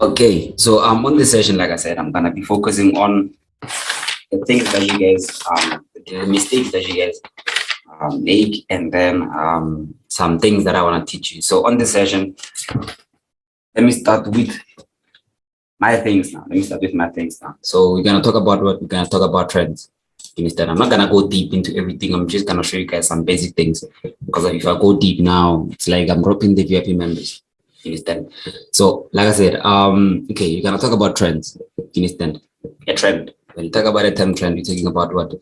Okay, so on this session, like I said, I'm gonna be focusing on the things that you guys, the mistakes that you guys make, and then some things that I want to teach you. So on this session, let me start with my things now. Let me start with my things now. So we're gonna talk about what we're gonna talk about trends. Instead, I'm not gonna go deep into everything. I'm just gonna show you guys some basic things, because if I go deep now, it's like I'm dropping the VIP members. Understand? So, like I said, okay, you're gonna talk about trends. Understand? A trend. When you talk about a term trend, you're talking about what?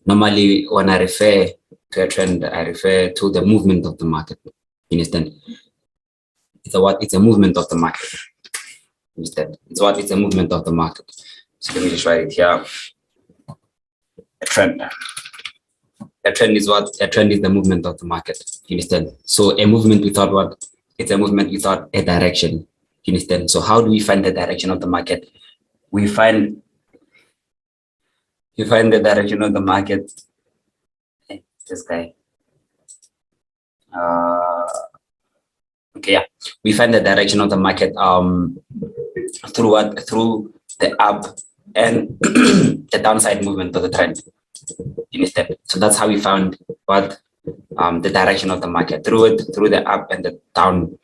Normally, when I refer to a trend, I refer to the movement of the market. Understand? It's a what? It's a movement of the market. Understand? It's what? It's a movement of the market. So let me just write it here. A trend. A trend is what? A trend is the movement of the market. You understand? So a movement without what? It's a movement without a direction. You understand? So how do we find the direction of the market? You find the direction of the market. Hey, this guy. Okay, yeah. We find the direction of the market through what? Through the up and the downside movement of the trend. You understand? So that's how we found what the direction of the market, through the up and the down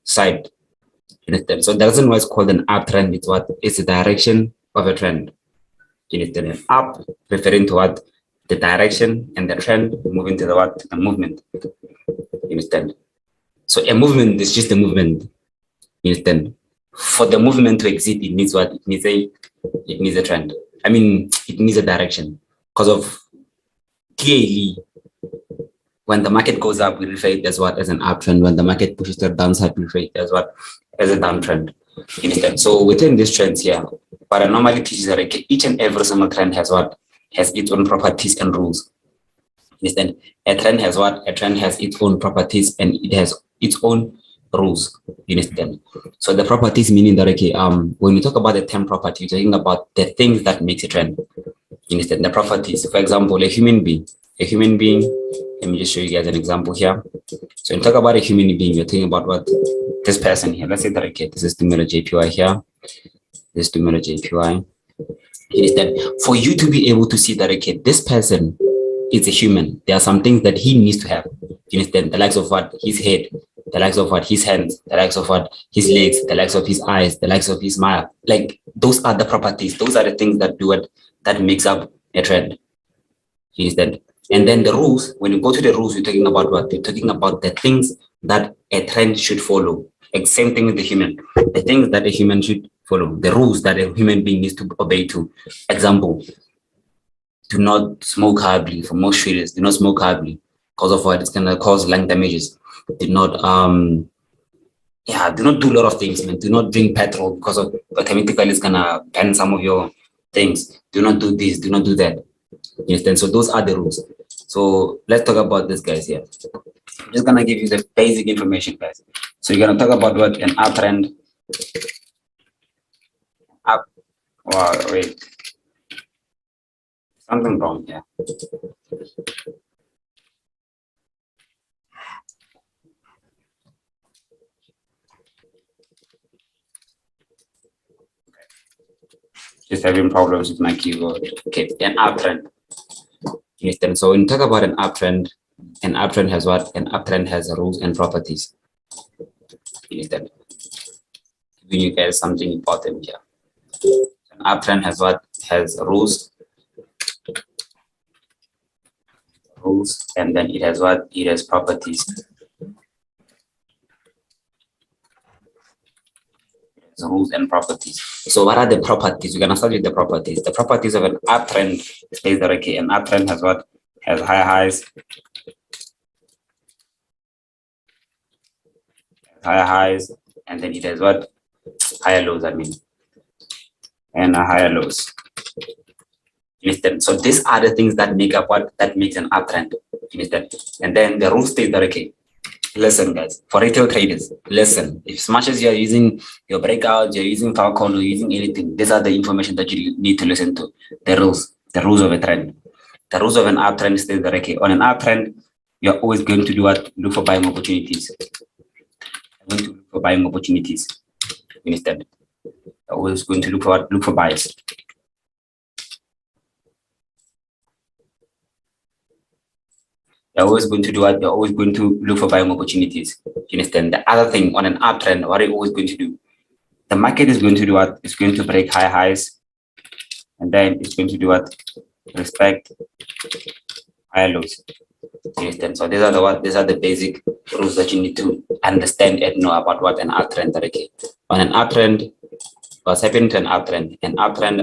side. You understand? So the reason why it's called an uptrend is what? It's the direction of a trend. You understand? An up referring to what? The direction, and the trend moving to the what? The movement. You understand? So a movement is just a movement. You understand? For the movement to exist, it needs what? It needs a trend. I mean, it needs a direction. Because of clearly, when the market goes up, we refer it as what? As an uptrend. When the market pushes to the downside, we refer it as what? As a downtrend. You understand? So within these trends here, what I normally teach is that each and every single trend has what? Has its own properties and rules. You understand? A trend has what? A trend has its own properties and it has its own rules. You understand? So the properties meaning that, okay, when you talk about the term property, you're talking about the things that makes a trend. You understand? The properties. For example, a human being. Let me just show you guys an example here. So when you talk about a human being, you're talking about what? This person here. Let's say that, okay, this is Tumelo JPY here. This is Tumelo JPY. You understand? For you to be able to see that, okay, this person is a human, there are some things that he needs to have. You understand? The likes of what? His head, the likes of what? His hands, the likes of what? His legs, the likes of his eyes, the likes of his smile. Like, those are the properties. Those are the things that do it, that makes up a trend. You understand? And then the rules, when you go to the rules, you're talking about what? You're talking about the things that a trend should follow. Like, same thing with the human. The things that a human should follow. The rules that a human being needs to obey to. Example, do not smoke heavily. For most traders, do not smoke heavily. Because of what? It's going to cause lung damages. Do not do not do a lot of things, man. Do not drink petrol, because of automatically it's going to ban some of your things. Do not do this, do not do that. You understand? So those are the rules. So let's talk about this, guys, here. I'm just gonna give you the basic information, guys. So you're gonna talk about what? An uptrend. Wait. Something wrong here. Just having problems with my keyboard. Okay, an uptrend. You understand? So when you talk about an uptrend has what? An uptrend has rules and properties. You understand? Giving you guys something important here. An uptrend has what? Has rules, and then it has what? It has properties. Rules and properties. So what are the properties? We're gonna start with the properties. The properties of an uptrend is that, okay, an uptrend has what? Has high highs, and then it has what? Higher lows, I mean, and higher lows. Understand? So these are the things that make up what? That makes an uptrend. Understand? And then the rule states that, okay, listen, guys, for retail traders, listen, as much as you're using your breakout, you're using Falcon, or using anything, these are the information that you need to listen to. The rules of a trend. The rules of an uptrend state that, okay, on an uptrend, you're always going to do what? Look for buying opportunities. You're going to look for buying opportunities. Understand? You're always going to look for buys. You're always going to do what? You're always going to look for buying opportunities. You understand? The other thing, on an uptrend, what are you always going to do? The market is going to do what? It's going to break high highs, and then it's going to do what? Respect higher lows. You understand? So these are the basic rules that you need to understand and know about what an uptrend is. Okay. On an uptrend, what's happening to an uptrend? An uptrend,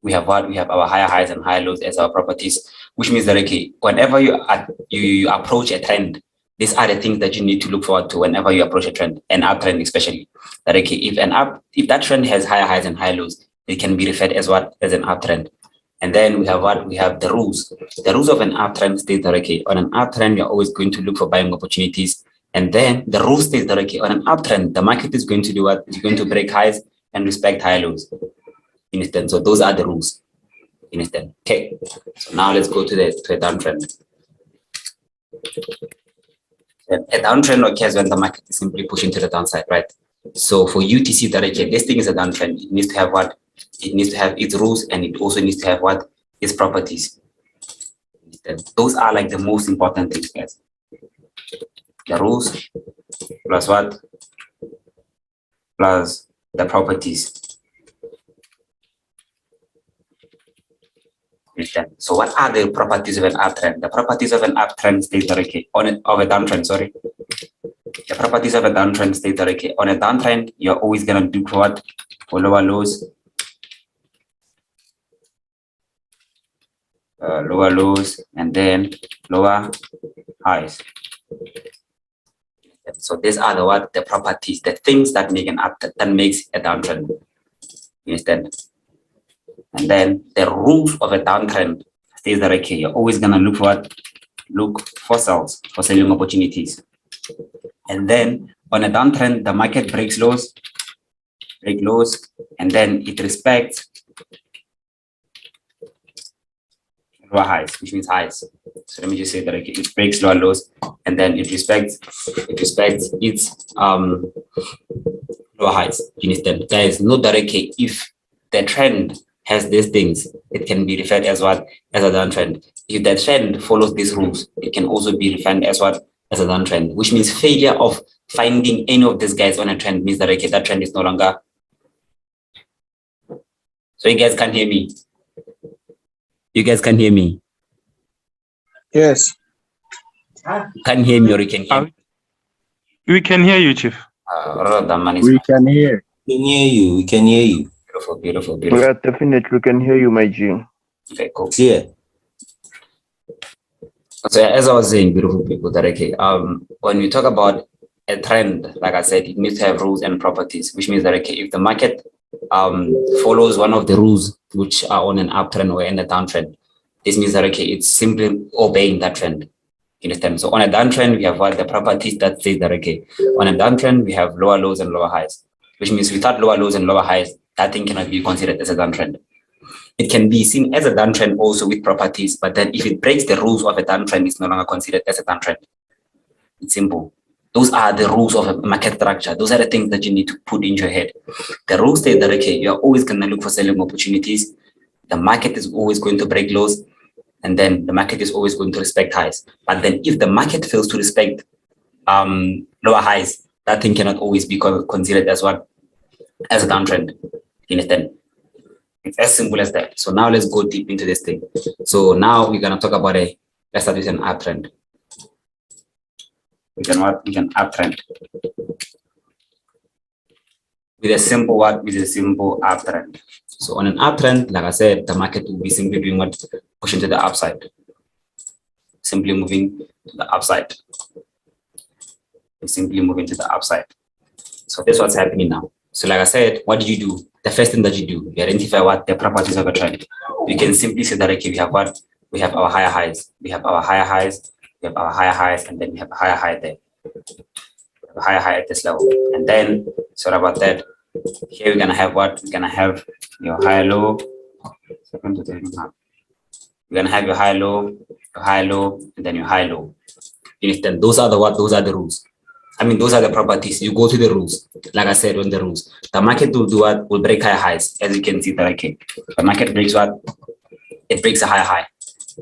we have what? We have our higher highs and higher lows as our properties, which means that, okay, whenever you approach a trend, these are the things that you need to look forward to whenever you approach a trend, an uptrend especially. That, okay, if that trend has higher highs and higher lows, it can be referred as what? As an uptrend. And then we have what? We have the rules. The rules of an uptrend state that, okay, on an uptrend, you're always going to look for buying opportunities. And then the rule states that, okay, on an uptrend, the market is going to do what? It's going to break highs and respect high lows. You understand? So those are the rules. You understand? Okay. So now let's go to a downtrend. A downtrend occurs when the market is simply pushing to the downside, right? So for you to see that, okay, this thing is a downtrend, it needs to have what? It needs to have its rules, and it also needs to have what? Its properties. Those are like the most important things, guys. The rules plus what? Plus the properties. So what are the properties of an uptrend? The properties of an uptrend state that, okay, of a downtrend, sorry. The properties of a downtrend state that, okay, on a downtrend, you're always gonna do what? For lower lows, and then lower highs. So these are the properties, the things that make that makes a downtrend. You understand? And then the rules of a downtrend states that, okay, you're always gonna look for sells, for selling opportunities. And then on a downtrend, the market breaks lows, and then it respects lower highs, which means highs. So let me just say that, okay, it breaks lower lows, and then it respects its lower highs. You understand? Guys, note that, okay, if the trend has these things, it can be referred as what? As a downtrend. If the trend follows these rules, it can also be referred as what? As a downtrend, which means failure of finding any of these guys on a trend means that, okay, that trend is no longer. So you guys can hear me? You guys can hear me? Yes. Can hear me, or you can hear me? We can hear you, Chief. We can hear. We can hear you. Beautiful. Yeah, definitely we can hear you, my G. Okay, cool. Yeah. So as I was saying, beautiful people, that, okay, when we talk about a trend, like I said, it needs to have rules and properties, which means that, okay, if the market follows one of the rules which are on an uptrend or in a downtrend, this means that, okay, it's simply obeying that trend. You understand? So on a downtrend, we have what? The properties that say that, okay, on a downtrend, we have lower lows and lower highs, which means without lower lows and lower highs, that thing cannot be considered as a downtrend. It can be seen as a downtrend also with properties, but then if it breaks the rules of a downtrend, it's no longer considered as a downtrend. It's simple. Those are the rules of a market structure. Those are the things that you need to put in your head. The rules state that, okay, you're always going to look for selling opportunities. The market is always going to break lows, and then the market is always going to respect highs. But then if the market fails to respect lower highs, that thing cannot always be considered as what? As a downtrend. You understand? It's as simple as that. So now let's go deep into this thing. So now we're gonna talk about let's start with an uptrend. We can uptrend with a simple what? With a simple uptrend. So on an uptrend, like I said, the market will be simply doing what? Pushing to the upside. Simply moving to the upside. Simply moving to the upside. So that's what's happening now. So like I said, what do you do? The first thing that you do, you identify what? The properties of a trend. You can simply say that, okay, we have what? We have our higher highs. We have our higher highs. We have our higher highs, and then we have a higher high there. We have a higher high at this level. And then, sorry about that. Here we're gonna have what? We're gonna have your higher low. We're gonna have your high low, and then your high low. You understand? Those are the what? Those are the rules. I mean, those are the properties. You go to the rules. Like I said, on the rules, the market will do what? Will break higher highs. As you can see, the market breaks what? It breaks a higher high.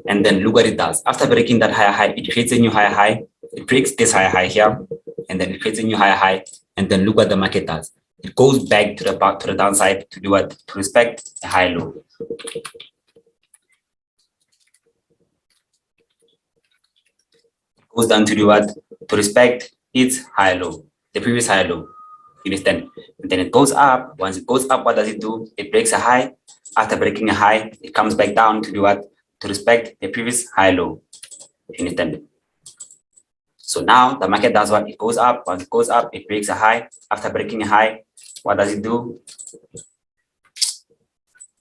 And then look what it does. After breaking that higher high, it creates a new higher high. It breaks this higher high here, and then it creates a new higher high. And then look what the market does. It goes back to the downside to do what? To respect a high low. It goes down to do what? To respect its high low, the previous high low. You understand? And then it goes up. Once it goes up, what does it do? It breaks a high. After breaking a high, it comes back down to do what? To respect the previous high low. You understand? So now the market does what? It goes up. Once it goes up, it breaks a high. After breaking a high, what does it do?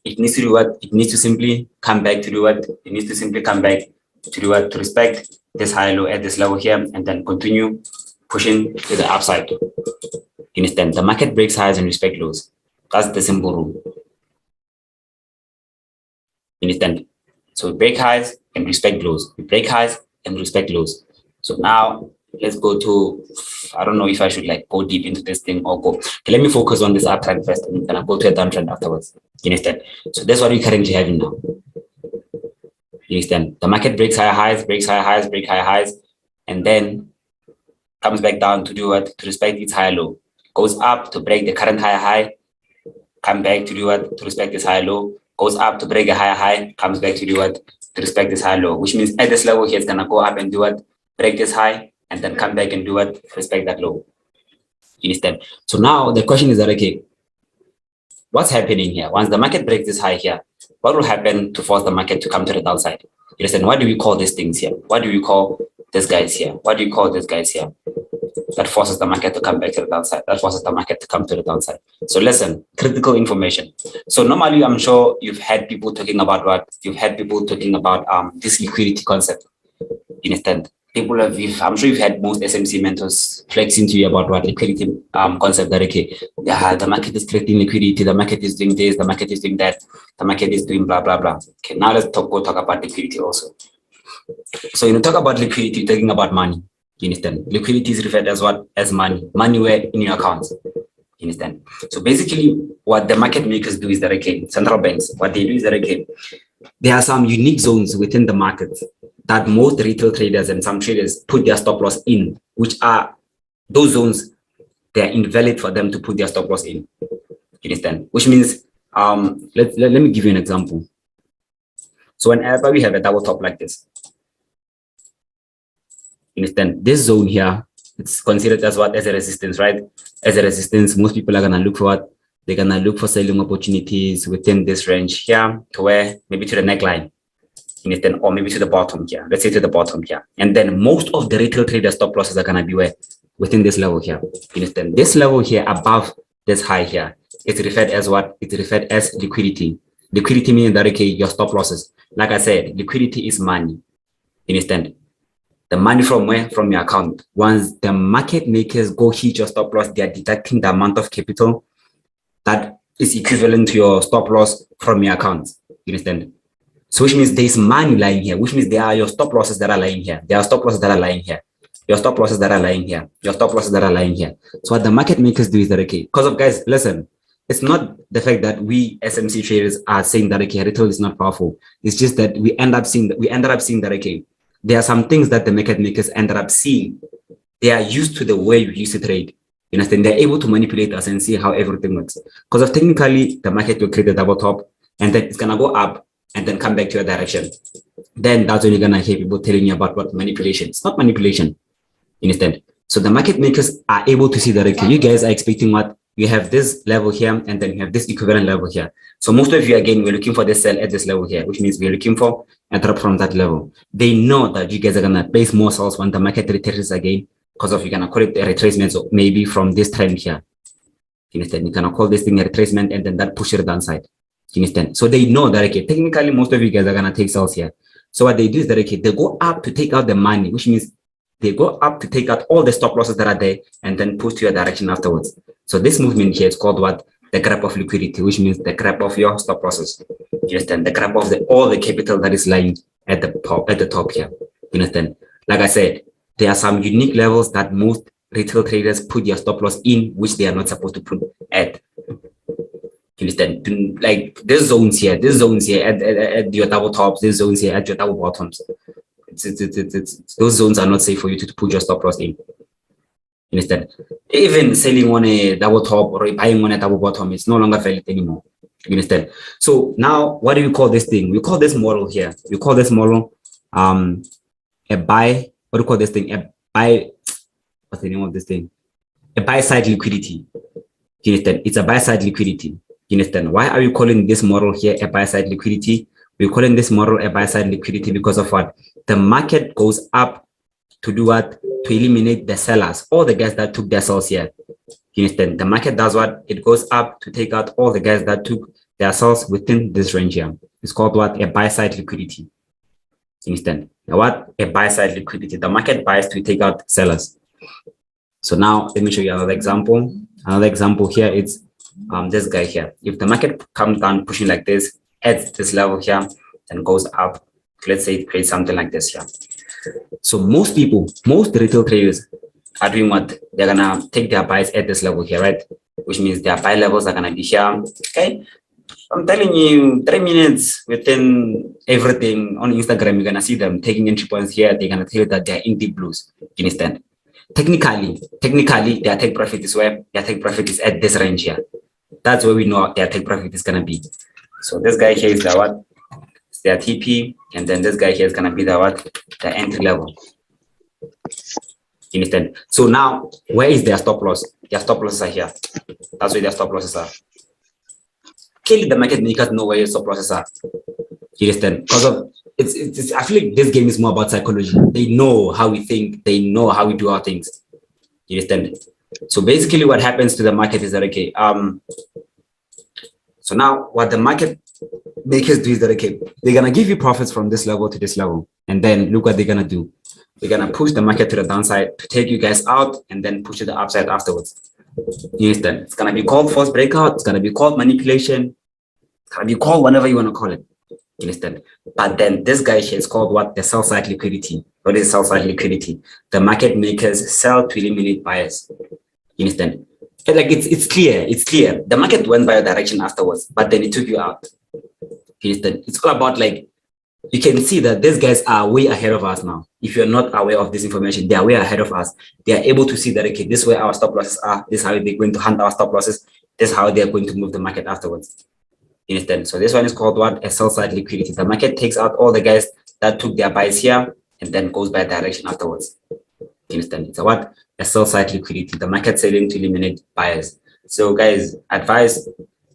It needs to do what? It needs to simply come back to do what? It needs to simply come back to do what? To respect this high low at this level here, and then continue pushing to the upside. You understand? The market breaks highs and respect lows. That's the simple rule. You understand? So we break highs and respect lows. We break highs and respect lows. So now let's go to, I don't know if I should like go deep into this thing or go. Okay, let me focus on this uptrend first, and then I'll go to a downtrend afterwards. You understand? So that's what we're currently having now. You understand? The market breaks higher highs, breaks higher highs, break higher highs, and then comes back down to do what? To respect its high low. Goes up to break the current higher high, come back to do what? To respect this high low. Goes up to break a higher high, comes back to do what? To respect this high low, which means at this level here, it's gonna go up and do what? Break this high, and then come back and do what? Respect that low. You understand? So now the question is that, okay, what's happening here? Once the market breaks this high here, what will happen to force the market to come to the downside? You understand? What do we call these things here? What do we call these guys here? What do you call these guys here? That forces the market to come back to the downside. That forces the market to come to the downside. So listen, critical information. So normally, I'm sure you've had people talking about what? You've had people talking about this liquidity concept. You understand? People have, I'm sure you've had most SMC mentors flexing to you about what liquidity concept that, okay, the market is creating liquidity, the market is doing this, the market is doing that, the market is doing blah, blah, blah. Okay, now let's go talk about liquidity also. So when you talk about liquidity, you're talking about money. You understand? Liquidity is referred as what? As money. Money where in your accounts. You understand? So basically, what the market makers do is that, okay, central banks, what they do is that, okay, there are some unique zones within the market that most retail traders and some traders put their stop loss in, which are those zones, they're invalid for them to put their stop loss in. You understand? Which means, let me give you an example. So whenever we have a double top like this, you understand? This zone here, it's considered as what? As a resistance, right? As a resistance, most people are gonna look for what? They're gonna look for selling opportunities within this range here to where? Maybe to the neckline, you understand? Or maybe to the bottom here. Let's say to the bottom here. And then most of the retail trader stop losses are gonna be where? Within this level here. You understand? This level here above this high here, it's referred as what? It's referred as liquidity. Liquidity meaning that, okay, your stop losses. Like I said, liquidity is money. You understand? The money from where? From your account. Once the market makers go hit your stop loss, they are deducting the amount of capital that is equivalent to your stop loss from your account. You understand? So which means there is money lying here, which means there are your stop losses that are lying here. There are stop losses that are lying here. Your stop losses that are lying here. Your stop losses that are lying here. So what the market makers do is that, okay, because of guys, listen, it's not the fact that we SMC traders are saying that, okay, retail is not powerful. It's just that we ended up seeing that, okay, there are some things that the market makers ended up seeing. They are used to the way we used to trade. You understand? They're able to manipulate us and see how everything works. Because of technically, the market will create a double top, and then it's gonna go up and then come back to your direction. Then that's when you're gonna hear people telling you about what manipulation. It's not manipulation. You understand? So the market makers are able to see that, okay, you guys are expecting what? You have this level here, and then you have this equivalent level here. So most of you, again, we're looking for this sell at this level here, which means we're looking for a drop from that level. They know that you guys are gonna place more sells when the market retraces again, because of you're gonna call it a retracement, so maybe from this trend here. You understand? You're gonna call this thing a retracement, and then that pushes the downside. You understand? So they know that, okay, technically most of you guys are gonna take sells here. So what they do is that, okay, they go up to take out the money, which means they go up to take out all the stop losses that are there and then push to your direction afterwards. So this movement here is called what? The grab of liquidity, which means the grab of your stop losses. You understand? The grab of all the capital that is lying at the top here. You understand? Like I said, there are some unique levels that most retail traders put their stop loss in, which they are not supposed to put at. You understand? Like there's zones here at your double tops, there's zones here at your double bottoms. Those zones are not safe for you to put your stop loss in. You understand? Even selling on a double top or buying on a double bottom, it's no longer valid anymore. You understand? So now, what do you call this thing? We call this model here. We call this model a buy. What do you call this thing? A buy. What's the name of this thing? A buy side liquidity. You understand? It's a buy side liquidity. You understand? Why are we calling this model here a buy side liquidity? We're calling this model a buy side liquidity because of what? The market goes up to do what? To eliminate the sellers, all the guys that took their sells here. You understand? The market does what? It goes up to take out all the guys that took their sells within this range here. It's called what? A buy side liquidity. You understand? Now what? A buy side liquidity. The market buys to take out sellers. So now let me show you another example. Another example here is this guy here. If the market comes down pushing like this at this level here and goes up, let's say it creates something like this here. So most retail traders are doing what? They're gonna take their buys at this level here, right? Which means their buy levels are gonna be here. Okay, I'm telling you, 3 minutes within everything on Instagram, you're gonna see them taking entry points here. They're gonna tell you that they're in deep blues. You understand? Technically, their take profit is where their take profit is at this range here. That's where we know their take profit is gonna be. So this guy here is the what? It's their TP, and then this guy here is gonna be the what? The entry level. You understand? So now, where is their stop loss? Their stop losses are here. That's where their stop losses are. Clearly, the market makers know where your stop losses are. You understand? Because of it's I feel like this game is more about psychology. They know how we think, they know how we do our things. You understand? So basically what happens to the market is that okay, so now what the market makers do is that okay, they're gonna give you profits from this level to this level, and then look what they're gonna do. They're gonna push the market to the downside to take you guys out and then push to the upside afterwards. You understand? It's gonna be called false breakout, it's gonna be called manipulation, it's gonna be called whatever you want to call it. You understand? But then this guy here is called what? The sell side liquidity. What is sell side liquidity? The market makers sell to eliminate buyers. You understand? Like it's clear. The market went by a direction afterwards, but then it took you out. You understand? It's all about like you can see that these guys are way ahead of us now. If you're not aware of this information, they are way ahead of us. They are able to see that okay, this is where our stop losses are, this is how they're going to hunt our stop losses, this is how they're going to move the market afterwards. You understand? So this one is called what? A sell side liquidity. The market takes out all the guys that took their buys here and then goes by direction afterwards. You understand? It's a what? A sell side liquidity. The market selling to eliminate buyers. So guys, advice,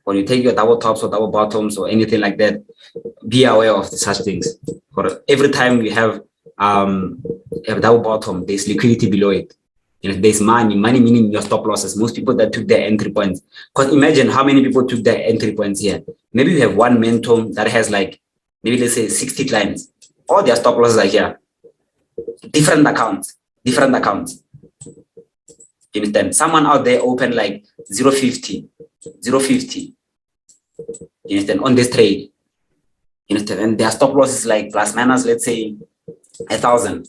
when you take your double tops or double bottoms or anything like that, be aware of such things. For every time you have a double bottom, there's liquidity below it. You know, there's money meaning your stop losses. Most people that took their entry points. Because imagine how many people took their entry points here. Maybe you have one mentor that has like, maybe let's say 60 clients. All their stop losses are here. Different accounts. You understand? Someone out there opened like 0.50. You understand? On this trade. You understand? And their stop loss is like plus minus, let's say 1,000.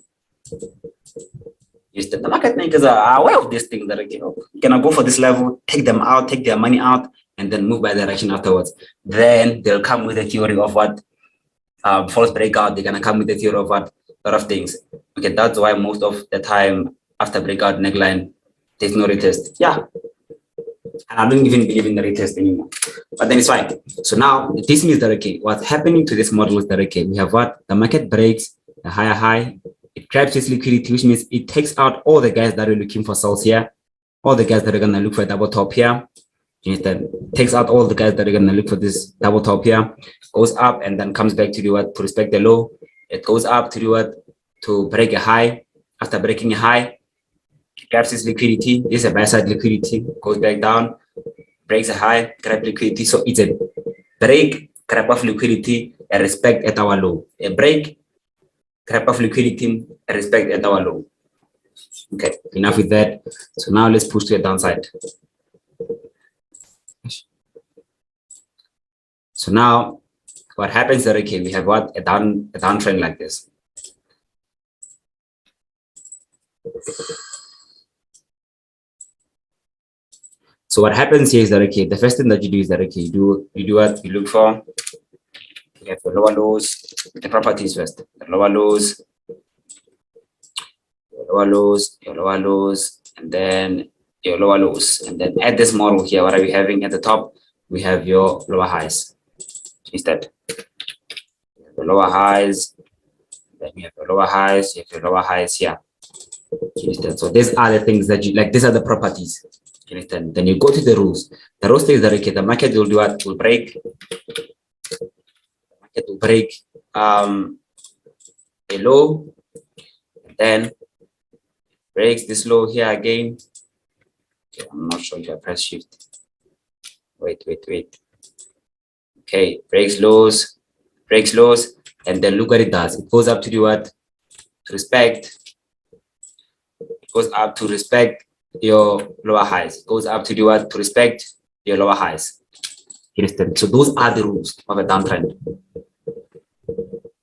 The market makers are aware of this thing that you're gonna go for this level, take them out, take their money out, and then move by direction afterwards. Then they'll come with a theory of what false breakout. They're gonna come with a theory of what a lot of things. Okay, that's why most of the time after breakout neckline, there's no retest. Yeah, and I don't even believe in the retest anymore. But then it's fine. So now this means that okay, what's happening to this model is that okay, we have what the market breaks a higher high. It grabs this liquidity, which means it takes out all the guys that are looking for sells here, all the guys that are going to look for a double top here. It takes out all the guys that are going to look for this double top here, goes up and then comes back to do what? To respect the low. It goes up to do what? To break a high. After breaking a high, it grabs this liquidity. This is a buy side liquidity, goes back down, breaks a high, grab liquidity. So it's a break, grab of liquidity, a respect at our low. A break, grab of liquidity, respect at our low. Okay, enough with that. So now let's push to the downside. So now what happens is that okay, we have what? A downtrend like this. So what happens here is that, okay, the first thing that you do is that, okay, you do what? You look for, you have your lower lows, the properties first, the lower lows, your lower lows, your lower lows, and then your lower lows. And then at this model here, what are we having at the top? We have your lower highs. Instead, the lower highs, then you have your lower highs, you have your lower highs here. Understand? So these are the things that you like, these are the properties. Understand? Then you go to the rules. The rules says that, okay, the market will do what? Will break. The market will break a low, then breaks this low here again. Okay, I'm not sure if I press shift. Wait. Okay, breaks lows, and then look what it does. It goes up to do what? To respect. It goes up to respect your lower highs. It goes up to do what? To respect your lower highs. Understand? So those are the rules of a downtrend.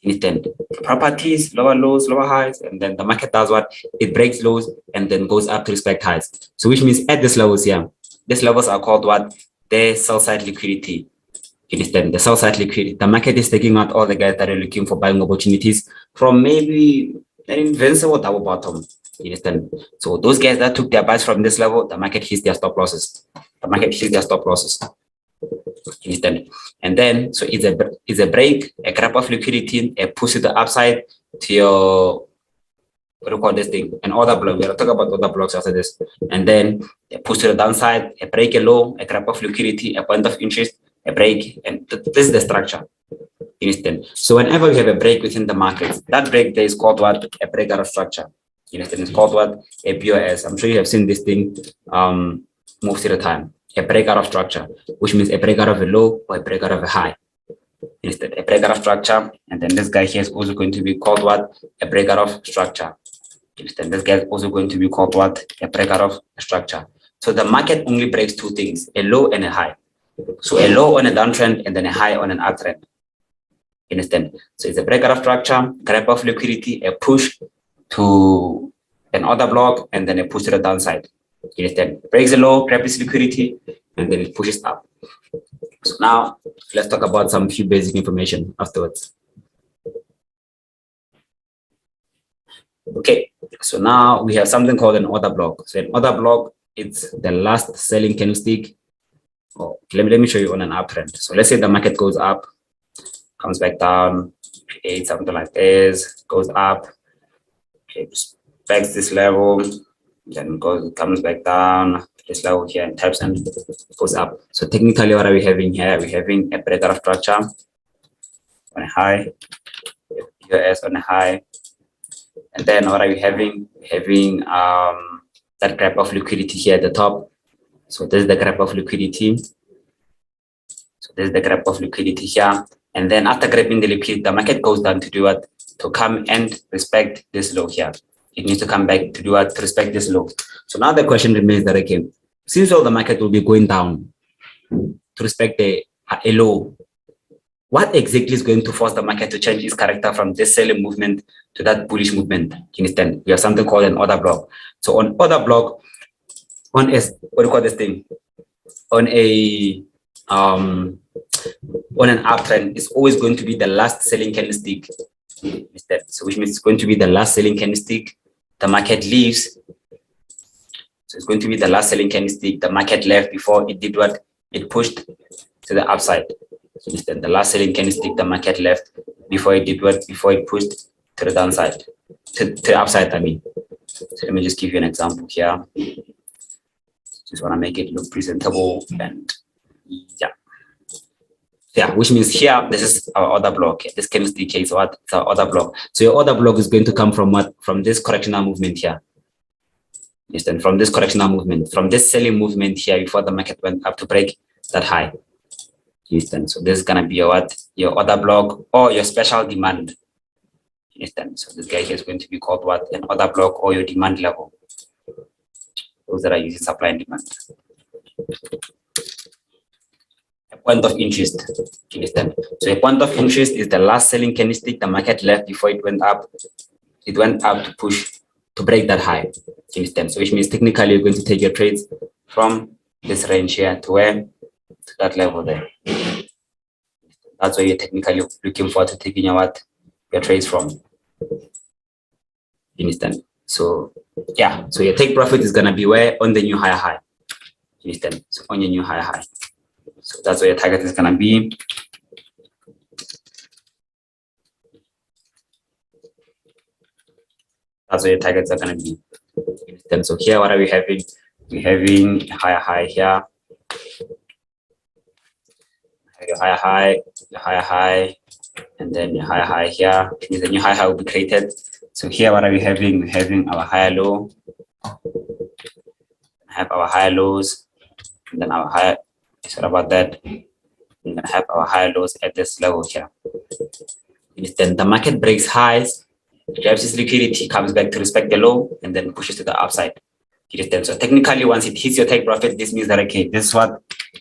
Understand? Properties, lower lows, lower highs, and then the market does what? It breaks lows and then goes up to respect highs. So which means at these levels here, these levels are called what? The sell side liquidity. Understand? The sell side liquidity. The market is taking out all the guys that are looking for buying opportunities from maybe an invincible double bottom. Understand? So those guys that took their buys from this level, the market hits their stop losses. The market hits their stop losses. Understand? And then so it's a break, a grab of liquidity, a push to the upside to your, what do you call this thing? An order block. We'll talk about other blocks after this. And then a push to the downside, a break, a low, a grab of liquidity, a point of interest, a break, and this is the structure. Understand? So whenever we have a break within the market, that break there is called what? A breakout of structure. Understand? It's called what? A BOS. I'm sure you have seen this thing most of the time. A breakout of structure, which means a breakout of a low or a breakout of a high. Instead, a breakout of structure, and then this guy here is also going to be called what? A breakout of structure. Understand? This guy is also going to be called what? A breakout of structure. So the market only breaks two things: a low and a high. So a low on a downtrend and then a high on an uptrend. Understand? So it's a breakout of structure, grab of liquidity, a push to an order block, and then a push to the downside. Understand? Breaks the low, grabs liquidity, and then it pushes up. So now let's talk about some few basic information afterwards. Okay, so now we have something called an order block. So an order block, it's the last selling candlestick. Oh, let me show you on an uptrend. So let's say the market goes up, comes back down, creates something like this, goes up, okay, respects this level, then comes back down this level here and taps and goes up. So technically, what are we having here? We're having a breakout of structure on a high, US on a high, and then what are we having? Having that grab of liquidity here at the top. So this is the grab of liquidity. So this is the grab of liquidity here. And then after grabbing the liquidity, the market goes down to do what? To come and respect this low here. It needs to come back to do what? To respect this low. So now the question remains that, okay, since all the market will be going down to respect a low, what exactly is going to force the market to change its character from this selling movement to that bullish movement? You understand? We have something called an order block. So on order block, on a, what do you call this thing? On a on an uptrend, it's always going to be the last selling candlestick. So which means it's going to be the last selling candlestick. The market leaves. So it's going to be the last selling candlestick. The market left before it did what? It pushed to the upside. So the last selling candlestick, the market left before it did what? Before it pushed to the downside, to the upside, I mean. So let me just give you an example here. Just want to make it look presentable, and yeah, which means here this is our order block. This candlestick is what? It's our order block. So your order block is going to come from what? From this correctional movement here. Understand? From this correctional movement, from this selling movement here before the market went up to break that high. Understand? So this is gonna be your what? Your order block or your special demand. Understand? So this guy here is going to be called what? An order block or your demand level. Those that are using supply and demand. A point of interest. Understand? So a point of interest is the last selling candlestick the market left before it went up. It went up to push to break that high. Understand? So which means technically you're going to take your trades from this range here to where? To that level there. That's where you're technically looking forward to taking your trades from. You understand? So yeah, so your take profit is gonna be where? On the new higher high. You understand? So on your new higher high. So that's where your target is gonna be. That's where your targets are gonna be. You understand? So here, what are we having? We're having a higher high here. Your higher high, and then your higher high here. Which means the new higher high will be created. So here, what are we having? We're having our higher low. Have our higher lows, and then our higher. Sorry about that. We're gonna have our higher lows at this level here. Then the market breaks highs, drives its liquidity, comes back to respect the low, and then pushes to the upside. So technically, once it hits your take profit, this means that okay, this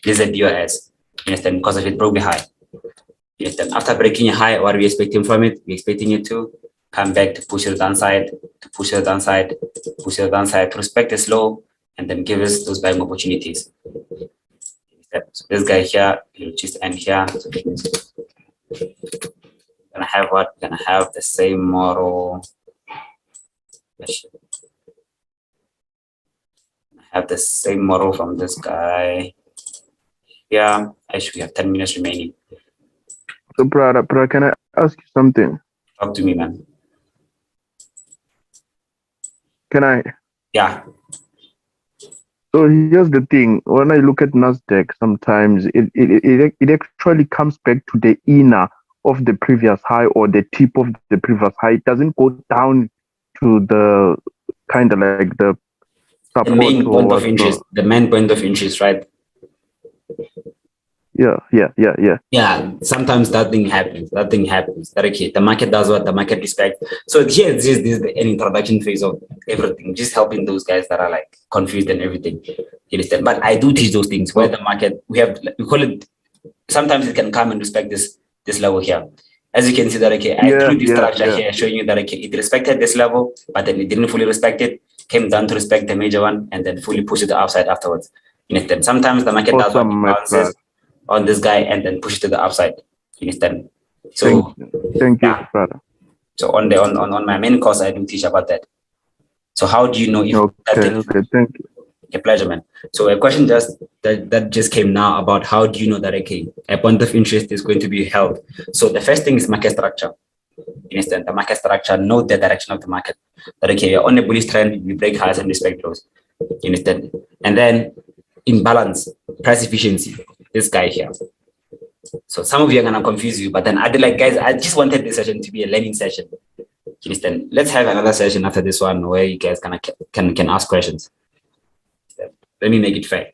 is a DOS. You understand? Because of it broke the high. You understand? After breaking a high, what are we expecting from it? We're expecting it to come back to push to the downside, to push to the downside, push to the downside, to respect this low, and then give us those buying opportunities. So this guy here, he'll just end here. So gonna have what? We're gonna have the same model. Have the same model from this guy. Yeah, actually we have 10 minutes remaining. So brother, can I ask you something? Talk to me, man. Can I? Yeah. So here's the thing. When I look at Nasdaq, sometimes it actually comes back to the inner of the previous high or the tip of the previous high. It doesn't go down to the kind of like the support. The main point of interest. The main point of interest, right? Yeah. Yeah, sometimes that thing happens. That okay, the market does what the market respects. So here, this is an introduction phase of everything, just helping those guys that are like confused and everything. You understand? But I do teach those things where the market we call it. Sometimes it can come and respect this level here. As you can see that okay, I drew this structure here showing you that okay, it respected this level, but then it didn't fully respect it. Came down to respect the major one, and then fully pushed it to the upside afterwards. You understand? Sometimes the market does what it bounces on this guy and then push to the upside. You understand? So thank you, brother. So on my main course, I do teach about that. So how do you know if okay, thank you. A pleasure, man. So a question that just came now about how do you know that okay, a point of interest is going to be held. So the first thing is market structure. You understand? The market structure, know the direction of the market. That okay, you're on a bullish trend, we break highs and respect lows. You understand? And then imbalance, price efficiency. This guy here. So some of you are gonna confuse you, but then I'd like, guys, I just wanted this session to be a learning session. You understand? Let's have another session after this one where you guys can ask questions. Let me make it fair,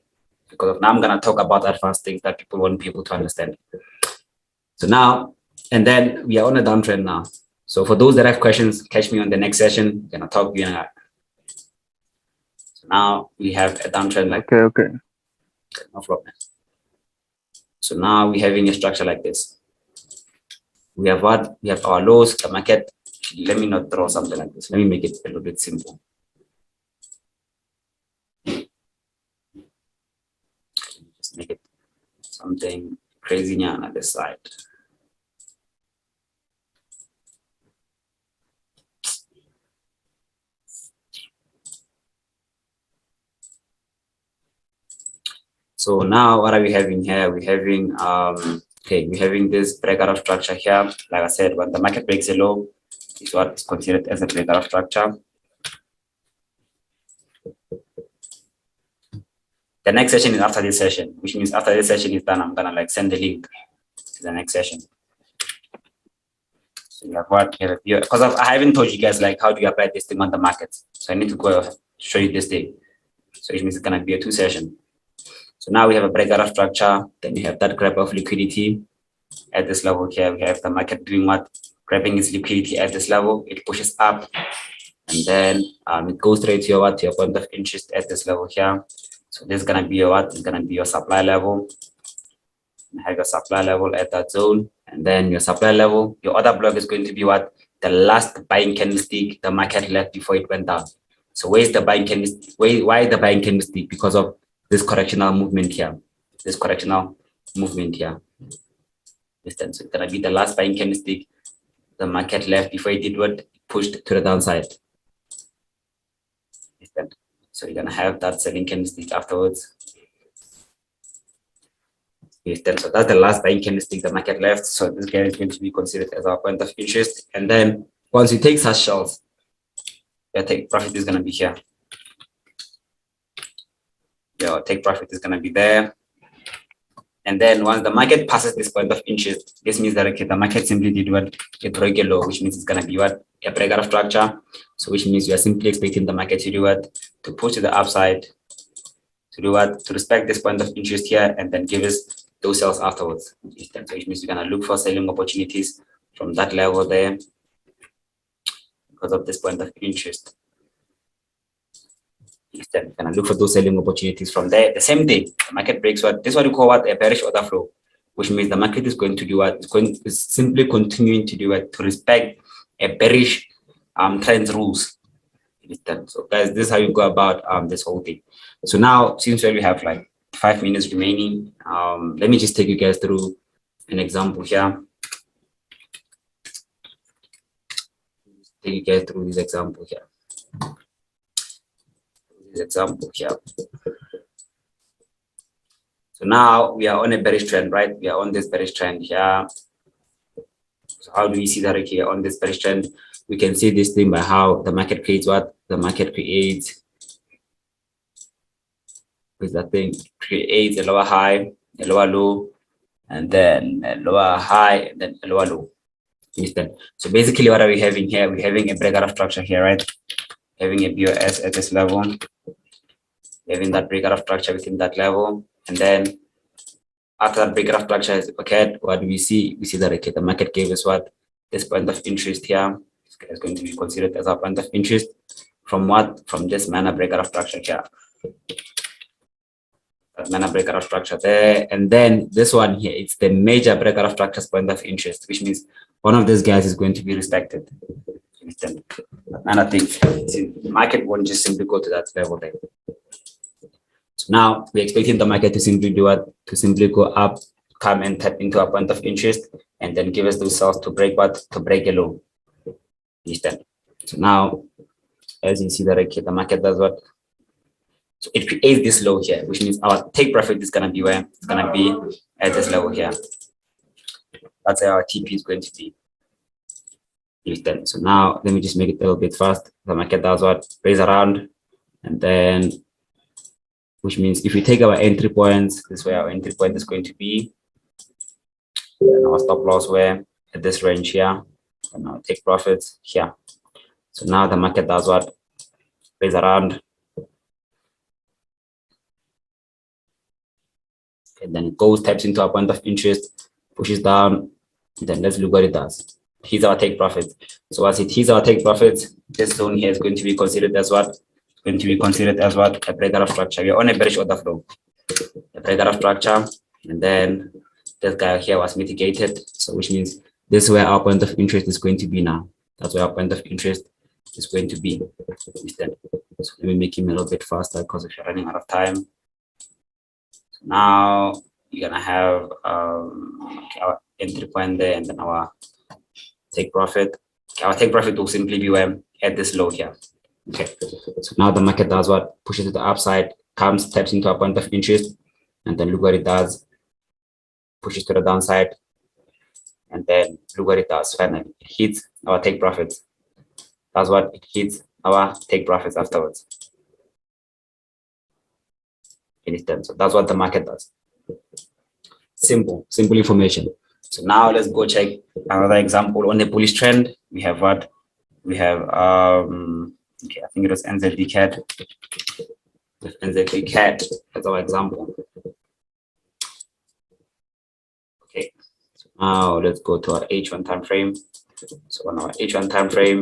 because now I'm gonna talk about advanced things that people want people to understand. So now, and then we are on a downtrend now. So for those that have questions, catch me on the next session. I'm gonna talk to you. So now we have a downtrend like okay. No problem. So now we're having a structure like this. We have what? We have our lows, the market. Let me not draw something like this. Let me make it a little bit simple. Just make it something crazy on the other side. So now what are we having here? We're having we're having this breakout of structure here. Like I said, when the market breaks a low, is what is considered as a breakout of structure. The next session is after this session, which means after this session is done, I'm gonna like send the link to the next session. So you have what? Because I haven't told you guys like how do you apply this thing on the markets. So I need to go show you this thing. So which means it's gonna be a 2 session. So now we have a breakout of structure. Then we have that grab of liquidity at this level here. We have the market doing what? Grabbing its liquidity at this level. It pushes up, and then it goes straight to your point of interest at this level here. So this is gonna be your what? It's gonna be your supply level. You have your supply level at that zone, and then your supply level. Your other block is going to be what? The last buying candlestick the market left before it went down. So where's the buying candlestick? Why the buying candlestick? Because of this correctional movement here. This correctional movement here. So it's gonna be the last buying candlestick the market left before it did what? Pushed to the downside. So you're gonna have that selling candlestick afterwards. So that's the last buying candlestick the market left. So this guy is going to be considered as our point of interest. And then once you take such shells, your take profit is gonna be here. Your take profit is gonna be there. And then once the market passes this point of interest, this means that okay, the market simply did what? A break a low, which means it's gonna be what? A breakout of structure. So which means you are simply expecting the market to do what? To push to the upside, to do what? To respect this point of interest here and then give us those sales afterwards. So which means you're gonna look for selling opportunities from that level there because of this point of interest. Then you're gonna look for those selling opportunities from there. The same thing, the market breaks what? This is what we call what? A bearish order flow, which means the market is going to do what? It's simply continuing to do what? To respect a bearish trend rules. So guys, this is how you go about this whole thing. So now, since we have like 5 minutes remaining, let me just take you guys through an example here. Take you guys through this example here. So now we are on a bearish trend, right? We are on this bearish trend here. So how do we see that here on this bearish trend? We can see this thing by how the market creates what? The market creates with that thing, creates a lower high, a lower low, and then a lower high, and then a lower low. So basically what are we having here? We're having a breakout of structure here, right? Having a BOS at this level, having that breakout of structure within that level, and then after that breakout of structure has occurred, what do we see? We see that okay, the market gave us what? This point of interest here is going to be considered as our point of interest from what? From this minor breakout of structure here. Minor breakout of structure there, and then this one here, it's the major breakout of structure's point of interest, which means one of these guys is going to be respected. And I think the market won't just simply go to that level there. So now we're expecting the market to simply do what? To simply go up, come and tap into a point of interest, and then give us those sales to break what? To break a low. So now, as you see that okay, the market does what? So it creates this low here, which means our take profit is gonna be where? It's gonna be at this level here. That's where our TP is going to be. So now let me just make it a little bit fast. The market does what? Plays around, and then which means if we take our entry points, this is where our entry point is going to be. And our stop loss where at this range here, and our take profits here. So now the market does what? Plays around. And then it goes, taps into our point of interest, pushes down, and then let's look what it does. Here's our take profit. So as it hits our take profit, this zone here is going to be considered as what? Going to be considered as what? A breakout of structure. We're on a bearish order flow. A breakout of structure, and then this guy here was mitigated. So which means this is where our point of interest is going to be now. That's where our point of interest is going to be. So let me make him a little bit faster because if you're running out of time. Now you're gonna have our entry point there, and then our take profit. Okay, our take profit will simply be where at this low here. Okay, so now the market does what? Pushes to the upside, comes, taps into our point of interest, and then look what it does. Pushes to the downside, and then look what it does. Finally, it hits our take profits. That's what it hits our take profits afterwards. So that's what the market does. Simple information. So now let's go check another example on the bullish trend. We have what? We have okay, I think it was NZD CAD. NZD CAD as our example. Okay. So now let's go to our H1 time frame. So on our H1 time frame,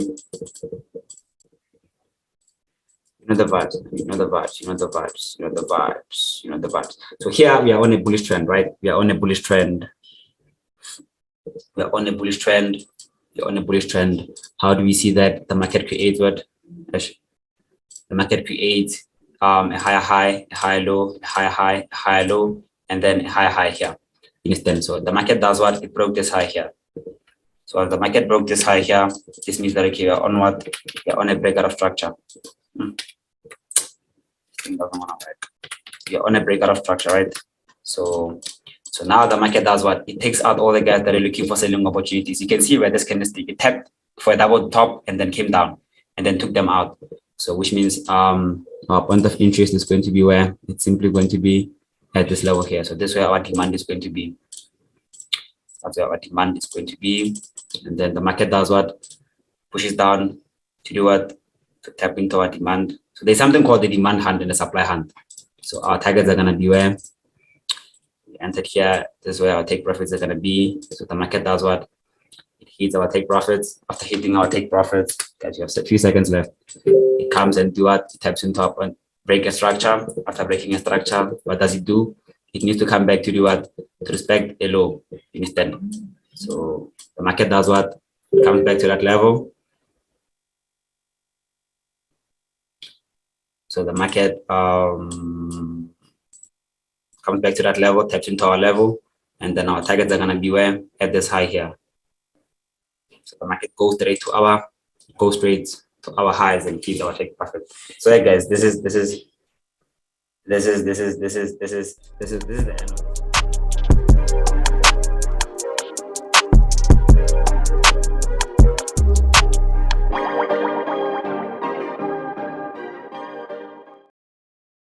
you know the vibes, you know the vibes, you know the vibes, you know the vibes, you know the vibes. So here we are on a bullish trend, right? We are on a bullish trend. We are on a bullish trend. We are on a bullish trend. How do we see that? The market creates what? The market creates a higher high, a higher low, a higher high, a higher low, and then a higher high here. You understand? So the market does what? It broke this high here. So as the market broke this high here, this means that okay, you're on what? You're on a breakout of structure. You're on a breakout of structure, right? So now the market does what? It takes out all the guys that are looking for selling opportunities. You can see where this candlestick, it tapped for a double top and then came down and then took them out. So which means our point of interest is going to be where? It's simply going to be at this level here. So this is where our demand is going to be. That's where our demand is going to be. And then the market does what? Pushes down to do what? To tap into our demand. So there's something called the demand hand and the supply hand. So our targets are going to be where? We entered here. This is where our take profits are going to be. So the market does what? It hits our take profits. After hitting our take profits, guys, you have a few seconds left. It comes and do what? It taps into up and break a structure. After breaking a structure, what does it do? It needs to come back to do what? To respect a low. You understand? So the market does what? It comes back to that level. So the market comes back to that level, taps into our level, and then our targets are gonna be where? At this high here. So the market goes straight to our highs and keeps our take profit. So yeah, guys, this is the end of